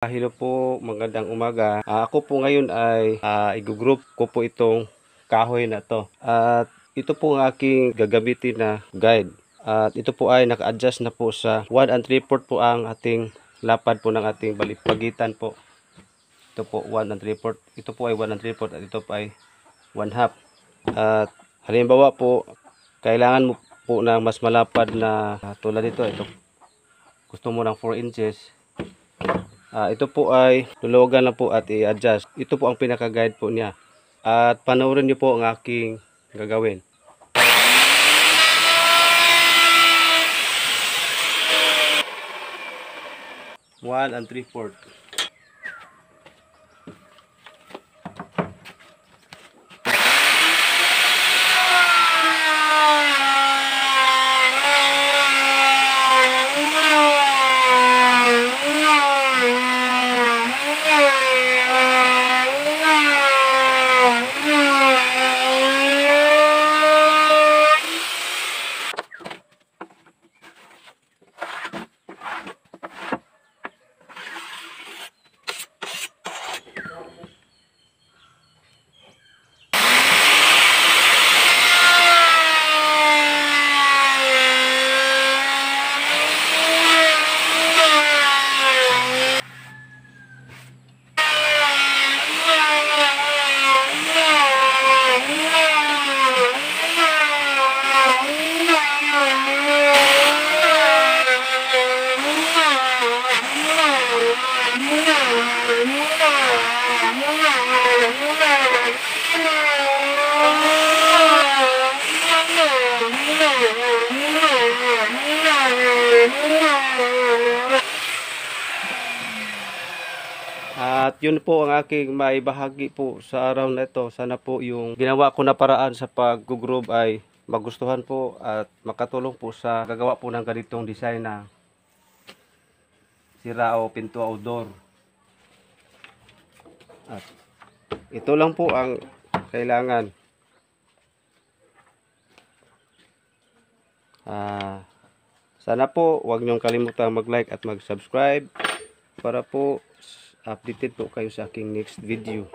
Hello po, magandang umaga. Ako po ngayon ay i-group ko po itong kahoy na to. At ito po ang aking gagamitin na guide. At ito po ay naka-adjust na po sa 1 and 3/4 po ang ating lapad po ng ating pagitan po. Ito po 1 and 3/4. Ito po ay 1 and 3/4 at ito po ay 1/2. At halimbawa po, kailangan mo po ng mas malapad na tulad nito. Ito. Gusto mo ng 4 inches. Ito po ay luluwagan lang po at i-adjust. Ito po ang pinaka-guide po niya. At panoorin niyo po ang aking gagawin. One and 3/4. At yun po ang aking maibahagi po sa araw na ito. Sana po yung ginawa ko na paraan sa pag-groove ay magustuhan po at makatulong po sa gagawa po ng ganitong design na sira o pinto o door. At ito lang po ang kailangan. Sana po huwag niyong kalimutang mag-like at mag-subscribe para po updated po kayo sa aking next video.